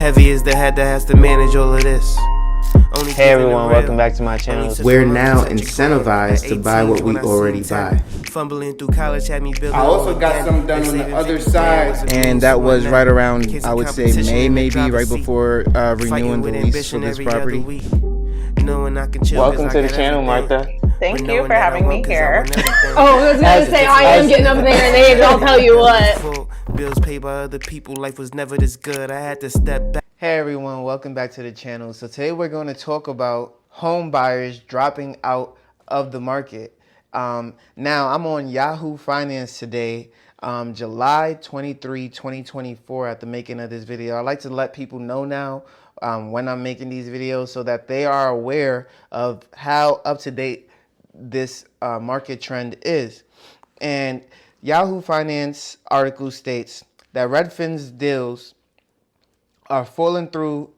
Heavy is the head that has to manage all of this. Hey everyone, welcome back to my channel. We're now incentivized to buy what we already buy. Fumbling through college had me building. I also got some done on the other side. And that was right around, I would say, May, maybe, right before renewing the lease for this property. Welcome to the channel, Martha. Thank you for having me here. Oh, I was going to say, I am getting up there and age, I'll tell you what. Bills paid by other people, life was never this good. I had to step back. Hey everyone, welcome back to the channel. So today we're going to talk about home buyers dropping out of the market. Now I'm on Yahoo Finance today, July 23, 2024 at the making of this video. I like to let people know now when I'm making these videos so that they are aware of how up to date this market trend is. And Yahoo Finance article states that Redfin's deals are falling through.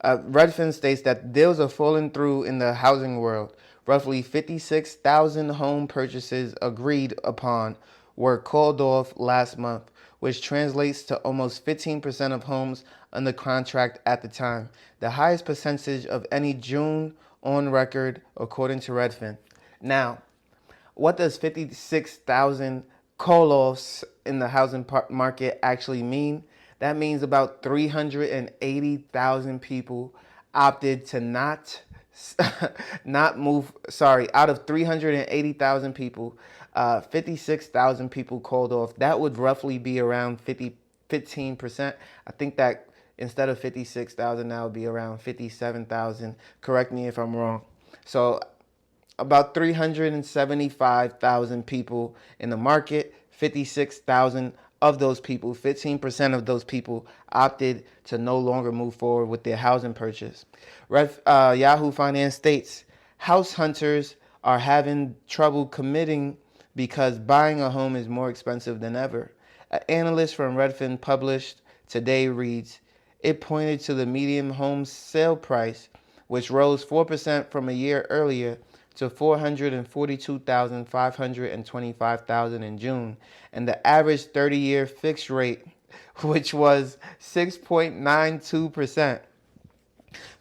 Redfin states that deals are falling through in the housing world. Roughly 56,000 home purchases agreed upon were called off last month, which translates to almost 15% of homes under contract at the time, the highest percentage of any June on record, according to Redfin. Now, what does 56,000 call-offs in the housing market actually mean? That means about 380,000 people opted to not move. Sorry, out of 380,000 people, 56,000 people called off. That would roughly be around 15%. I think that instead of 56,000, that would be around 57,000. Correct me if I'm wrong. So about 375,000 people in the market, 56,000 of those people, 15% of those people opted to no longer move forward with their housing purchase. Yahoo Finance states, house hunters are having trouble committing because buying a home is more expensive than ever. An analyst from Redfin published today reads, it pointed to the median home sale price, which rose 4% from a year earlier to $442,525 in June, and the average 30-year fixed rate, which was 6.92%.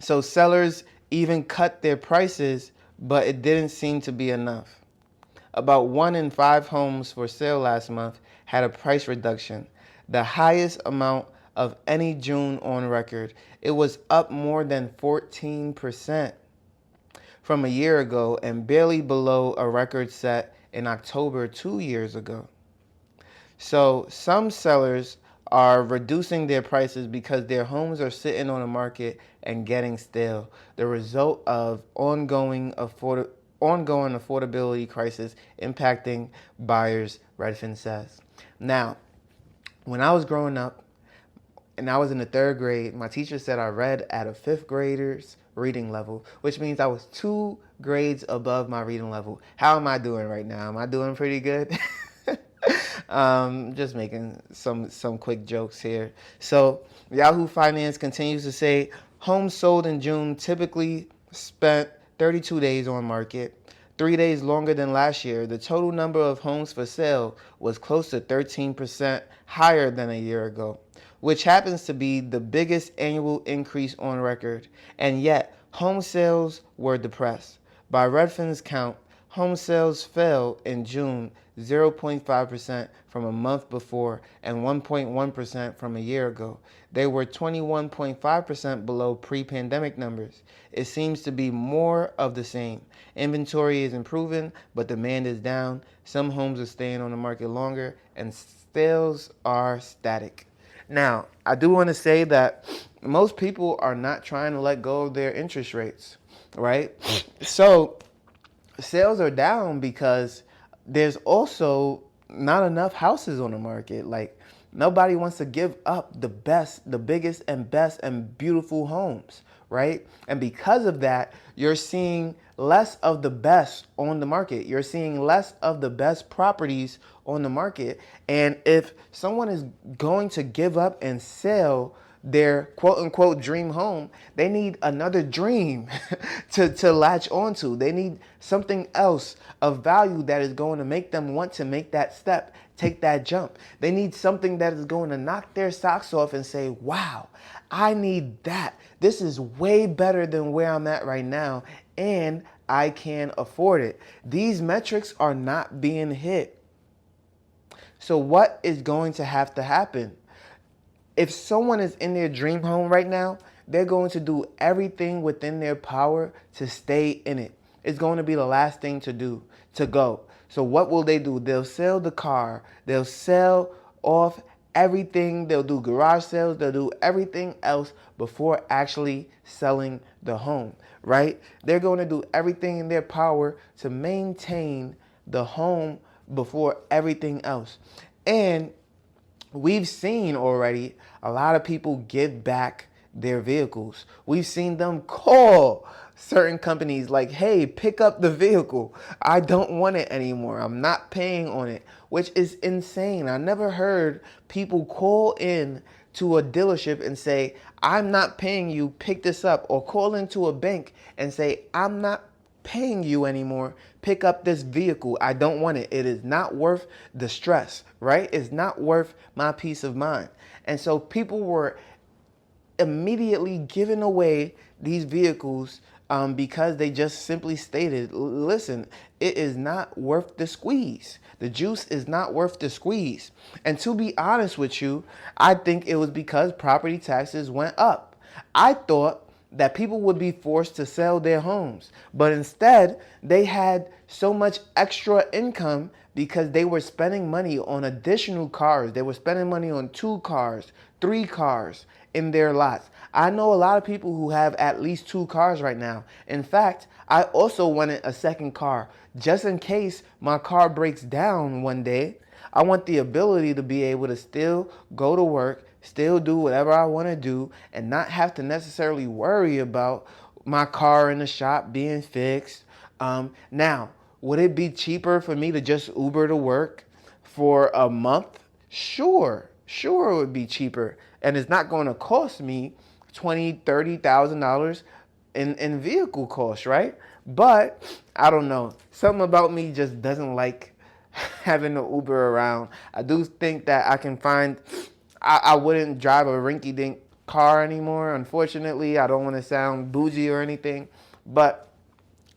So sellers even cut their prices, but it didn't seem to be enough. About 1 in 5 homes for sale last month had a price reduction, the highest amount of any June on record. It was up more than 14%. From a year ago and barely below a record set in October 2 years ago. So some sellers are reducing their prices because their homes are sitting on the market and getting stale, the result of ongoing affordability crisis impacting buyers, Redfin says. Now, when I was growing up and I was in the 3rd grade, my teacher said I read at a 5th grader's reading level, which means I was 2 grades above my reading level. How am I doing right now? Am I doing pretty good? Just making some quick jokes here. So Yahoo Finance continues to say homes sold in June typically spent 32 days on market, 3 days longer than last year. The total number of homes for sale was close to 13% higher than a year ago, which happens to be the biggest annual increase on record. And yet, home sales were depressed. By Redfin's count, home sales fell in June 0.5% from a month before and 1.1% from a year ago. They were 21.5% below pre-pandemic numbers. It seems to be more of the same. Inventory is improving, but demand is down. Some homes are staying on the market longer, and sales are static. Now, I do want to say that most people are not trying to let go of their interest rates, right? So sales are down because there's also not enough houses on the market. Like, nobody wants to give up the best, the biggest and best and beautiful homes, right? And because of that, you're seeing less of the best on the market. You're seeing less of the best properties on the market. And if someone is going to give up and sell their quote unquote dream home, they need another dream to latch onto. They need something else of value that is going to make them want to make that step, take that jump. They need something that is going to knock their socks off and say, wow, I need that. This is way better than where I'm at right now, and I can afford it. These metrics are not being hit. So what is going to have to happen? If someone is in their dream home right now, they're going to do everything within their power to stay in it. It's going to be the last thing to do, to go. So what will they do? They'll sell the car. They'll sell off everything. They'll do garage sales. They'll do everything else before actually selling the home, right? They're going to do everything in their power to maintain the home before everything else. And we've seen already a lot of people give back their vehicles. We've seen them call certain companies like, hey, pick up the vehicle. I don't want it anymore. I'm not paying on it, which is insane. I never heard people call in to a dealership and say, I'm not paying you, pick this up, or call into a bank and say, I'm not paying you anymore, pick up this vehicle. I don't want it. It is not worth the stress, right? It's not worth my peace of mind. And so people were immediately giving away these vehicles because they just simply stated, listen, it is not worth the squeeze. The juice is not worth the squeeze. And to be honest with you, I think it was because property taxes went up. I thought that people would be forced to sell their homes, but instead they had so much extra income because they were spending money on additional cars. They were spending money on 2 cars, 3 cars in their lots. I know a lot of people who have at least 2 cars right now. In fact, I also wanted a second car just in case my car breaks down one day. I want the ability to be able to still go to work, still do whatever I want to do, and not have to necessarily worry about my car in the shop being fixed. Now, would it be cheaper for me to just Uber to work for a month? Sure, it would be cheaper. And it's not going to cost me $20,000, $30,000 in vehicle costs, right? But I don't know. Something about me just doesn't like having to Uber around. I do think that I can find, I wouldn't drive a rinky-dink car anymore. Unfortunately, I don't want to sound bougie or anything, but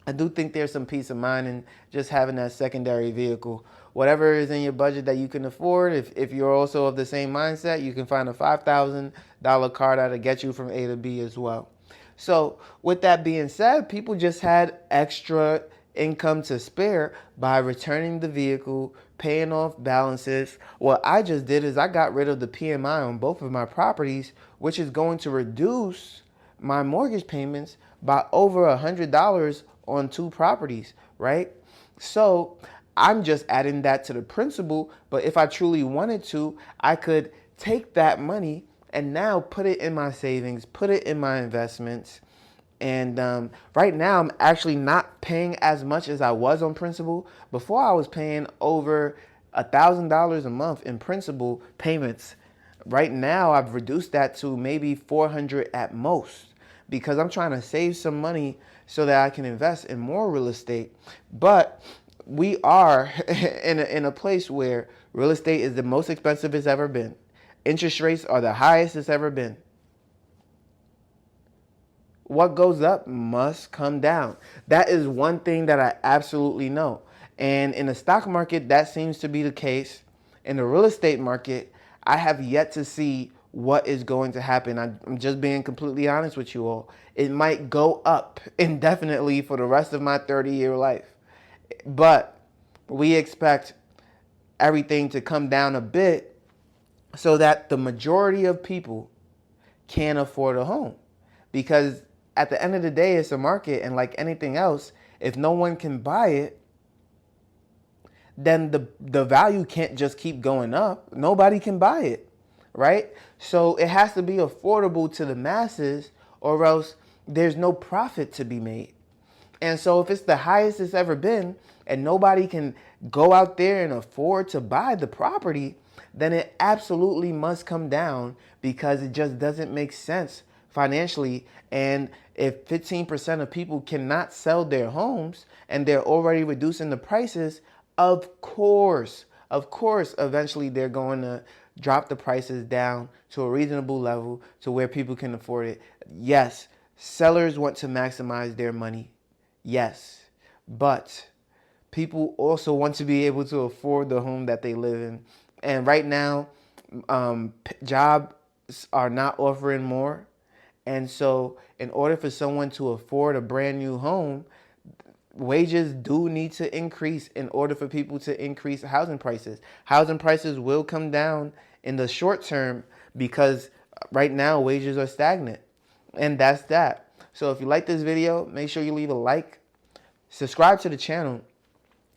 I do think there's some peace of mind in just having that secondary vehicle. Whatever is in your budget that you can afford, if you're also of the same mindset, you can find a $5,000 car that'll get you from A to B as well. So with that being said, people just had extra income to spare by returning the vehicle, paying off balances. What I just did is I got rid of the PMI on both of my properties, which is going to reduce my mortgage payments by over $100 on 2 properties, right? So I'm just adding that to the principal, but if I truly wanted to, I could take that money and now put it in my savings, put it in my investments. And right now, I'm actually not paying as much as I was on principal. Before, I was paying over $1,000 a month in principal payments. Right now, I've reduced that to maybe $400 at most because I'm trying to save some money so that I can invest in more real estate. But we are in a place where real estate is the most expensive it's ever been. Interest rates are the highest it's ever been. What goes up must come down. That is one thing that I absolutely know. And in the stock market, that seems to be the case. In the real estate market, I have yet to see what is going to happen. I'm just being completely honest with you all. It might go up indefinitely for the rest of my 30-year life. But we expect everything to come down a bit so that the majority of people can afford a home. Because at the end of the day, it's a market, and like anything else, if no one can buy it, then the value can't just keep going up. Nobody can buy it, right? So it has to be affordable to the masses, or else there's no profit to be made. And so if it's the highest it's ever been, and nobody can go out there and afford to buy the property, then it absolutely must come down because it just doesn't make sense financially. And if 15% of people cannot sell their homes and they're already reducing the prices, of course, eventually they're going to drop the prices down to a reasonable level to where people can afford it. Yes, sellers want to maximize their money. Yes, but people also want to be able to afford the home that they live in. And right now, jobs are not offering more. And so in order for someone to afford a brand new home, wages do need to increase in order for people to increase housing prices. Housing prices will come down in the short term because right now wages are stagnant. And that's that. So if you like this video, make sure you leave a like, subscribe to the channel.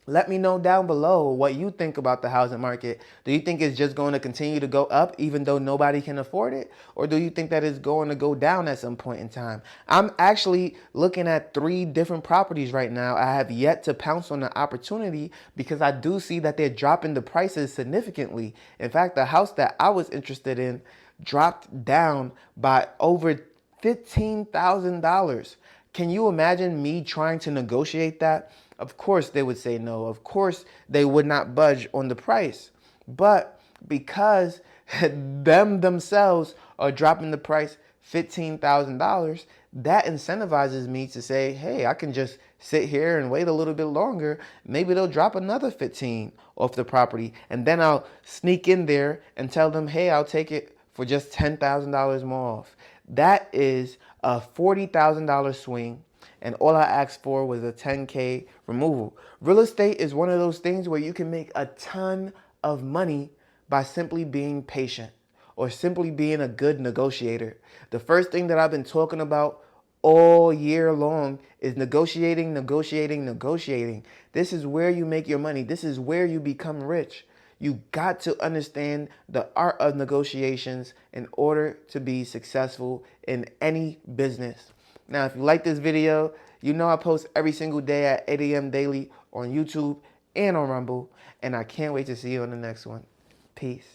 Let me know down below what you think about the housing market. Do you think it's just going to continue to go up even though nobody can afford it? Or do you think that it's going to go down at some point in time? I'm actually looking at 3 different properties right now. I have yet to pounce on the opportunity because I do see that they're dropping the prices significantly. In fact, the house that I was interested in dropped down by over $15,000. Can you imagine me trying to negotiate that? Of course they would say no. Of course they would not budge on the price. But because them themselves are dropping the price $15,000, that incentivizes me to say, hey, I can just sit here and wait a little bit longer. Maybe they'll drop another 15 off the property. And then I'll sneak in there and tell them, hey, I'll take it for just $10,000 more off. That is a $40,000 swing. And all I asked for was a $10K removal. Real estate is one of those things where you can make a ton of money by simply being patient or simply being a good negotiator. The first thing that I've been talking about all year long is negotiating. This is where you make your money. This is where you become rich. You got to understand the art of negotiations in order to be successful in any business. Now, if you like this video, you know I post every single day at 8 a.m. daily on YouTube and on Rumble. And I can't wait to see you on the next one. Peace.